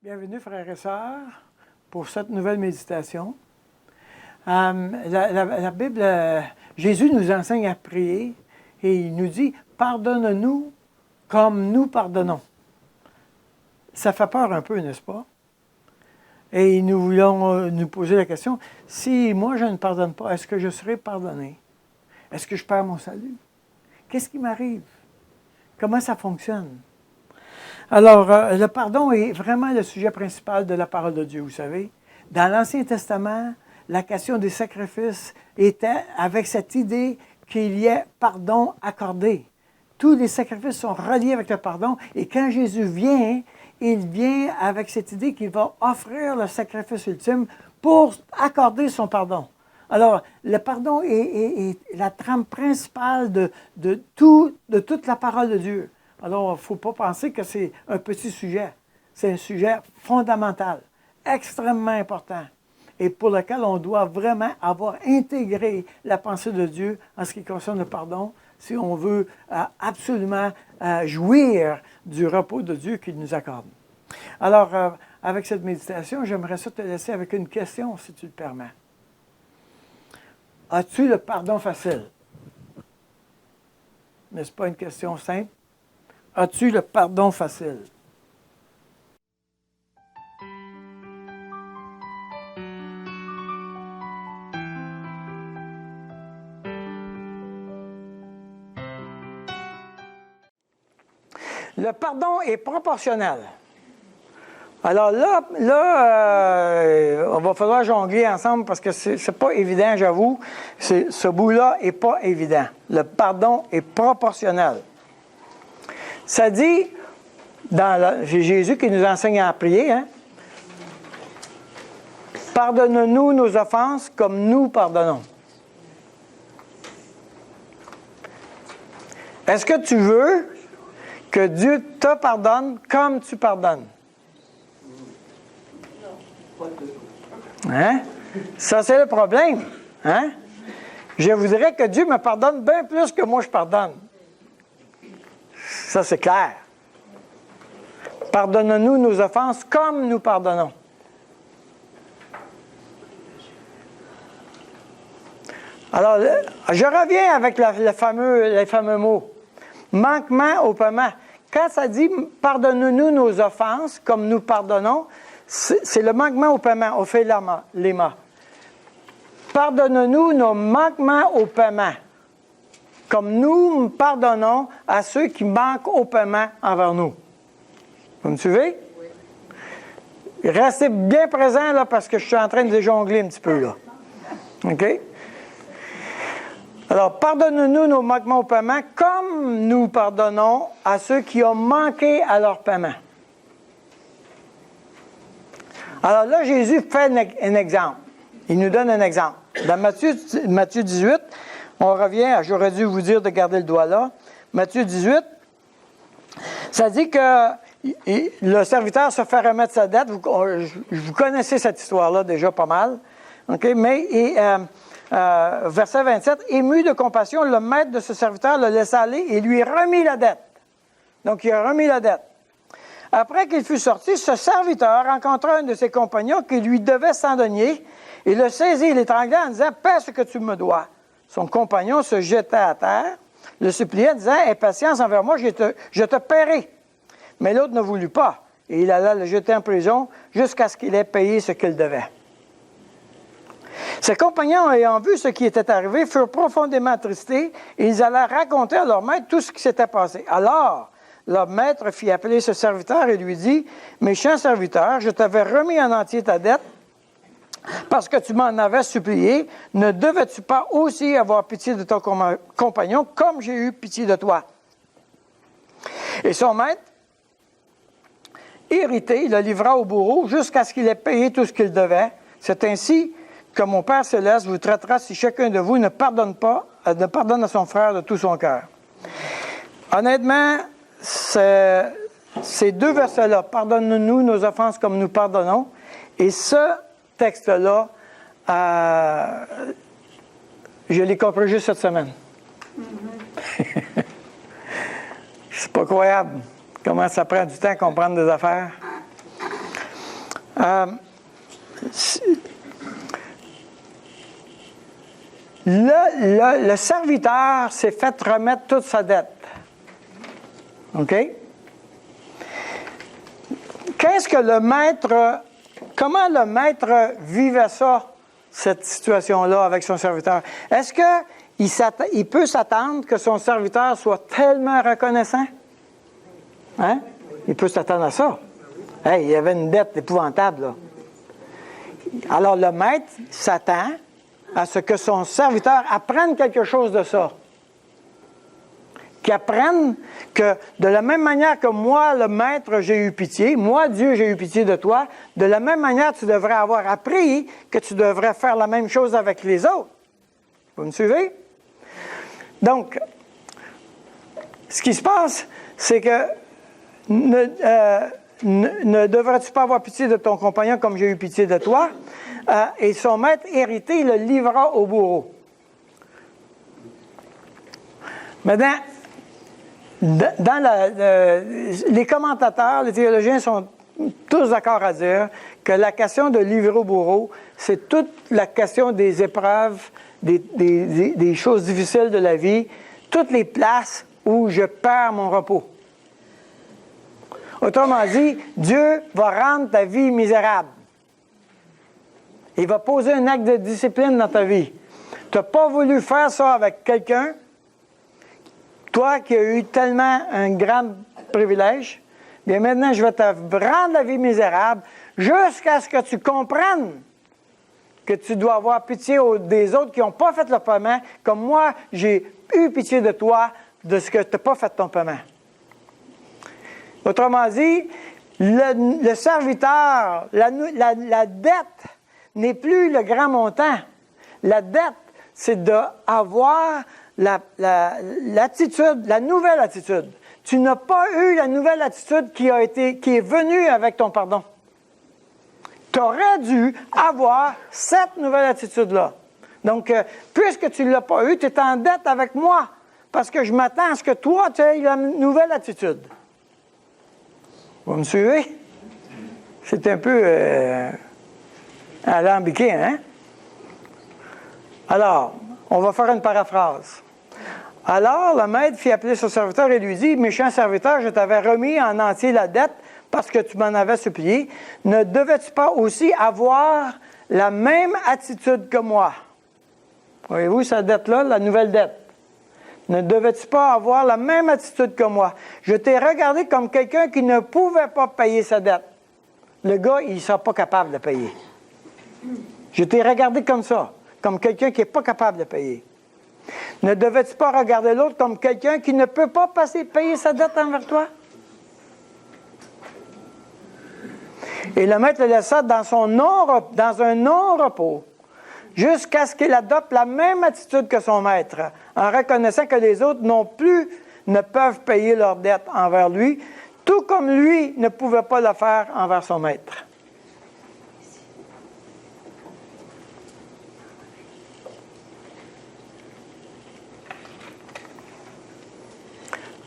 Bienvenue, frères et sœurs, pour cette nouvelle méditation. La Bible, Jésus nous enseigne à prier et il nous dit « Pardonne-nous comme nous pardonnons ». Ça fait peur un peu, n'est-ce pas? Et nous voulons nous poser la question, si moi je ne pardonne pas, est-ce que je serai pardonné? Est-ce que je perds mon salut? Qu'est-ce qui m'arrive? Comment ça fonctionne? Alors, le pardon est vraiment le sujet principal de la parole de Dieu, vous savez. Dans l'Ancien Testament, la question des sacrifices était avec cette idée qu'il y ait pardon accordé. Tous les sacrifices sont reliés avec le pardon et quand Jésus vient, il vient avec cette idée qu'il va offrir le sacrifice ultime pour accorder son pardon. Alors, le pardon est la trame principale de toute la parole de Dieu. Alors, il ne faut pas penser que c'est un petit sujet. C'est un sujet fondamental, extrêmement important, et pour lequel on doit vraiment avoir intégré la pensée de Dieu en ce qui concerne le pardon, si on veut absolument jouir du repos de Dieu qu'il nous accorde. Alors, avec cette méditation, j'aimerais ça te laisser avec une question, si tu le permets. As-tu le pardon facile? N'est-ce pas une question simple? As-tu le pardon facile? Le pardon est proportionnel. Alors là, on va falloir jongler ensemble parce que c'est pas évident, j'avoue. Ce bout-là n'est pas évident. Le pardon est proportionnel. Ça dit, c'est Jésus qui nous enseigne à prier, hein? Pardonne-nous nos offenses comme nous pardonnons. Est-ce que tu veux que Dieu te pardonne comme tu pardonnes? Hein? Ça, c'est le problème. Hein? Je voudrais que Dieu me pardonne bien plus que moi je pardonne. Ça, c'est clair. Pardonne-nous nos offenses comme nous pardonnons. Alors, je reviens avec les fameux mots. Manquement au paiement. Quand ça dit « pardonne-nous nos offenses comme nous pardonnons », c'est le manquement au paiement, au fait léma. Pardonne-nous nos manquements au paiement, comme nous pardonnons à ceux qui manquent au paiement envers nous. Vous me suivez? Oui. Restez bien présents là parce que je suis en train de jongler un petit peu là. OK? Alors, pardonne-nous nos manquements au paiement comme nous pardonnons à ceux qui ont manqué à leur paiement. Alors là, Jésus fait un exemple. Il nous donne un exemple. Dans Matthieu 18, on revient, j'aurais dû vous dire de garder le doigt là. Matthieu 18, ça dit que le serviteur se fait remettre sa dette. Vous connaissez cette histoire-là déjà pas mal. Okay? Verset 27, ému de compassion, le maître de ce serviteur le laissa aller et lui remit la dette. Donc, il a remis la dette. Après qu'il fut sorti, ce serviteur rencontra un de ses compagnons qui lui devait 100 deniers et le saisit et l'étrangla en disant « Paie ce que tu me dois ». Son compagnon se jeta à terre, le suppliait en disant « Aie patience envers moi, je te paierai ». Mais l'autre ne voulut pas et il alla le jeter en prison jusqu'à ce qu'il ait payé ce qu'il devait. Ses compagnons, ayant vu ce qui était arrivé, furent profondément attristés et ils allèrent raconter à leur maître tout ce qui s'était passé. Alors, leur maître fit appeler ce serviteur et lui dit « Méchant serviteur, je t'avais remis en entier ta dette parce que tu m'en avais supplié. Ne devais-tu pas aussi avoir pitié de ton compagnon comme j'ai eu pitié de toi? » Et son maître, irrité, le livra au bourreau jusqu'à ce qu'il ait payé tout ce qu'il devait. C'est ainsi que mon Père céleste vous traitera si chacun de vous ne pardonne à son frère de tout son cœur. Honnêtement, ces deux versets-là, pardonne-nous nos offenses comme nous pardonnons, et ce texte-là, je l'ai compris juste cette semaine. C'est pas croyable comment ça prend du temps à comprendre des affaires. Le serviteur s'est fait remettre toute sa dette. OK? Qu'est-ce que le maître... Comment le maître vivait ça, cette situation-là, avec son serviteur? Est-ce qu'il peut s'attendre que son serviteur soit tellement reconnaissant? Hein? Il peut s'attendre à ça. Hey, il y avait une dette épouvantable, là. Alors, le maître s'attend à ce que son serviteur apprenne quelque chose de ça. Qu'il apprenne que, de la même manière que moi, le maître, j'ai eu pitié, moi, Dieu, j'ai eu pitié de toi, de la même manière, tu devrais avoir appris que tu devrais faire la même chose avec les autres. Vous me suivez? Donc, ce qui se passe, c'est que ne devrais-tu pas avoir pitié de ton compagnon comme j'ai eu pitié de toi? Et son maître hérité le livra au bourreau. Maintenant, les commentateurs, les théologiens sont tous d'accord à dire que la question de livrer au bourreau, c'est toute la question des épreuves, des choses difficiles de la vie, toutes les places où je perds mon repos. Autrement dit, Dieu va rendre ta vie misérable. Il va poser un acte de discipline dans ta vie. Tu n'as pas voulu faire ça avec quelqu'un, toi qui as eu tellement un grand privilège, bien maintenant, je vais te rendre la vie misérable jusqu'à ce que tu comprennes que tu dois avoir pitié des autres qui n'ont pas fait leur paiement, comme moi, j'ai eu pitié de toi, de ce que tu n'as pas fait ton paiement. Autrement dit, le serviteur, la dette n'est plus le grand montant. La dette, c'est d'avoir l'attitude, la nouvelle attitude. Tu n'as pas eu la nouvelle attitude qui est venue avec ton pardon. Tu aurais dû avoir cette nouvelle attitude-là. Donc, puisque tu ne l'as pas eu, tu es en dette avec moi, parce que je m'attends à ce que toi, tu aies la nouvelle attitude. Vous me suivez? C'est un peu alambiqué, hein? Alors, on va faire une paraphrase. Alors, le maître fit appeler son serviteur et lui dit, « Méchant serviteur, je t'avais remis en entier la dette parce que tu m'en avais supplié. Ne devais-tu pas aussi avoir la même attitude que moi? » Voyez-vous cette dette-là, la nouvelle dette? Ne devais-tu pas avoir la même attitude que moi? Je t'ai regardé comme quelqu'un qui ne pouvait pas payer sa dette. Le gars, il ne sera pas capable de payer. Je t'ai regardé comme ça, comme quelqu'un qui n'est pas capable de payer. Ne devais-tu pas regarder l'autre comme quelqu'un qui ne peut pas payer sa dette envers toi? Et le maître le laissa dans un non-repos, jusqu'à ce qu'il adopte la même attitude que son maître, en reconnaissant que les autres non plus ne peuvent payer leur dette envers lui, tout comme lui ne pouvait pas le faire envers son maître.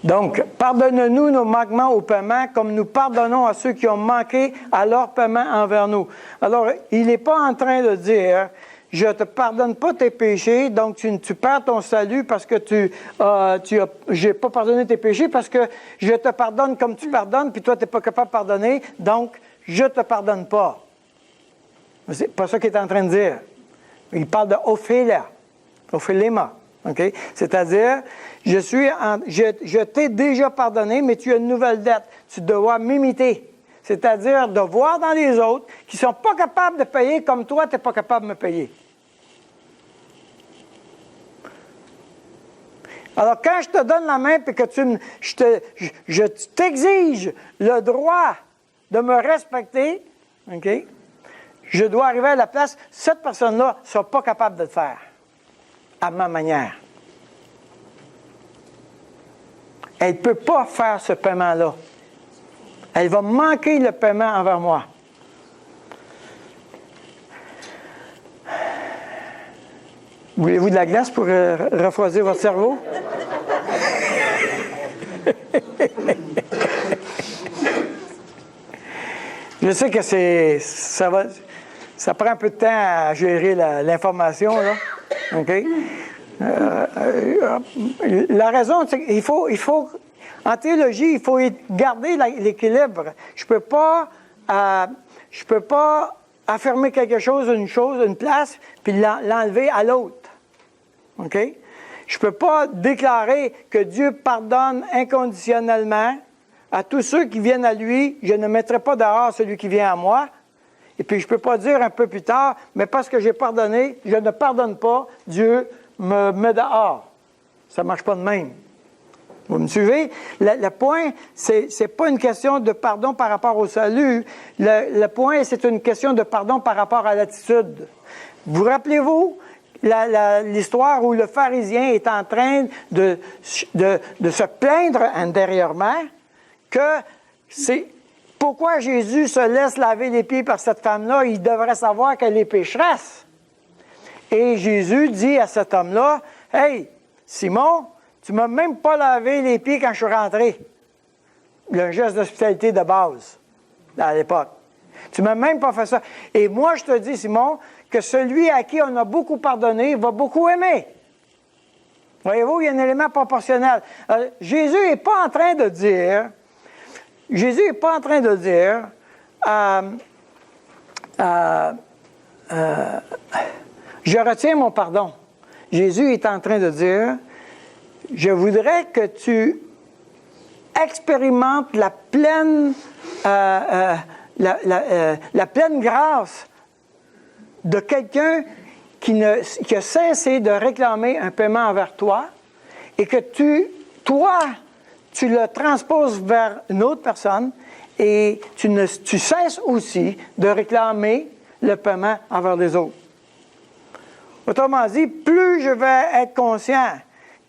Donc, pardonne-nous nos manquements au paiement comme nous pardonnons à ceux qui ont manqué à leur paiement envers nous. Alors, il n'est pas en train de dire, je ne te pardonne pas tes péchés, donc tu perds ton salut parce que j'ai pas pardonné tes péchés, parce que je te pardonne comme tu pardonnes, puis toi, tu n'es pas capable de pardonner, donc je ne te pardonne pas. C'est pas ça qu'il est en train de dire. Il parle de ophéléma. Okay? C'est-à-dire, je t'ai déjà pardonné, mais tu as une nouvelle dette. Tu dois m'imiter. C'est-à-dire de voir dans les autres qui ne sont pas capables de payer comme toi, tu n'es pas capable de me payer. Alors, quand je te donne la main et que je t'exige le droit de me respecter, okay, je dois arriver à la place, cette personne-là ne sera pas capable de le faire à ma manière. Elle ne peut pas faire ce paiement-là. Elle va manquer le paiement envers moi. Voulez-vous de la glace pour refroidir votre cerveau? Je sais que ça prend un peu de temps à gérer l'information, là. OK? La raison, c'est qu'il faut, en théologie, il faut garder l'équilibre. Je peux pas affirmer quelque chose, une place, puis l'enlever à l'autre. OK? Je ne peux pas déclarer que Dieu pardonne inconditionnellement à tous ceux qui viennent à lui. Je ne mettrai pas dehors celui qui vient à moi. Et puis, je ne peux pas dire un peu plus tard, mais parce que j'ai pardonné, je ne pardonne pas, Dieu me met dehors. Ça ne marche pas de même. Vous me suivez? Le point, c'est pas une question de pardon par rapport au salut. Le point, c'est une question de pardon par rapport à l'attitude. Vous rappelez-vous l'histoire où le pharisien est en train de se plaindre intérieurement que c'est pourquoi Jésus se laisse laver les pieds par cette femme-là? Il devrait savoir qu'elle est pécheresse. Et Jésus dit à cet homme-là, « Hey, Simon, tu m'as même pas lavé les pieds quand je suis rentré. » Le geste d'hospitalité de base, à l'époque. Tu m'as même pas fait ça. Et moi, je te dis, Simon, que celui à qui on a beaucoup pardonné va beaucoup aimer. Voyez-vous, il y a un élément proportionnel. Jésus n'est pas en train de dire, je retiens mon pardon. Jésus est en train de dire, je voudrais que tu expérimentes la pleine grâce de quelqu'un qui a cessé de réclamer un paiement envers toi et que tu le transposes vers une autre personne et tu cesses aussi de réclamer le paiement envers les autres. Autrement dit, plus je vais être conscient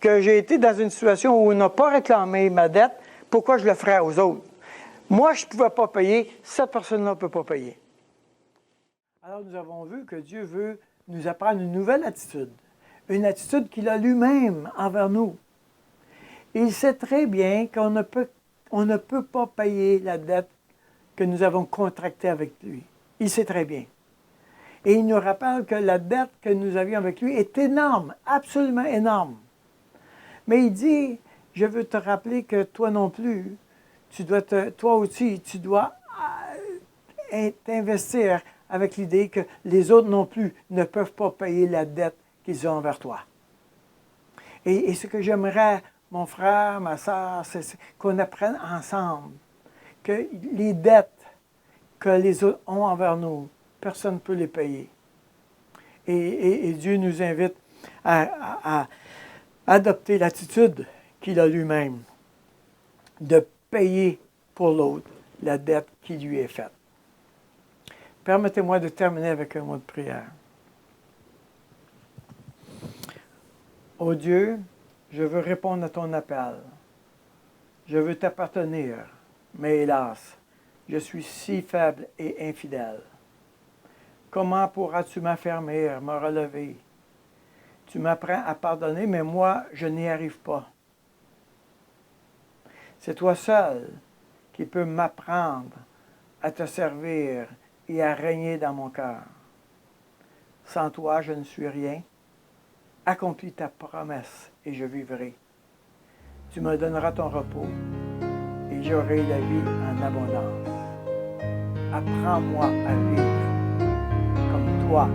que j'ai été dans une situation où on n'a pas réclamé ma dette, pourquoi je le ferais aux autres? Moi, je ne pouvais pas payer, cette personne-là ne peut pas payer. Alors, nous avons vu que Dieu veut nous apprendre une nouvelle attitude, une attitude qu'il a lui-même envers nous. Il sait très bien qu'on ne peut pas payer la dette que nous avons contractée avec lui. Il sait très bien. Et il nous rappelle que la dette que nous avions avec lui est énorme, absolument énorme. Mais il dit, je veux te rappeler que toi non plus, toi aussi, tu dois t'investir avec l'idée que les autres non plus ne peuvent pas payer la dette qu'ils ont envers toi. Et ce que j'aimerais, mon frère, ma soeur, c'est qu'on apprenne ensemble que les dettes que les autres ont envers nous, personne ne peut les payer. Et Dieu nous invite à adopter l'attitude qu'il a lui-même, de payer pour l'autre la dette qui lui est faite. Permettez-moi de terminer avec un mot de prière. Ô Dieu, je veux répondre à ton appel. Je veux t'appartenir, mais hélas, je suis si faible et infidèle. Comment pourras-tu m'affermir, me relever? Tu m'apprends à pardonner, mais moi, je n'y arrive pas. C'est toi seul qui peux m'apprendre à te servir et à régner dans mon cœur. Sans toi, je ne suis rien. Accomplis ta promesse et je vivrai. Tu me donneras ton repos et j'aurai la vie en abondance. Apprends-moi à vivre comme toi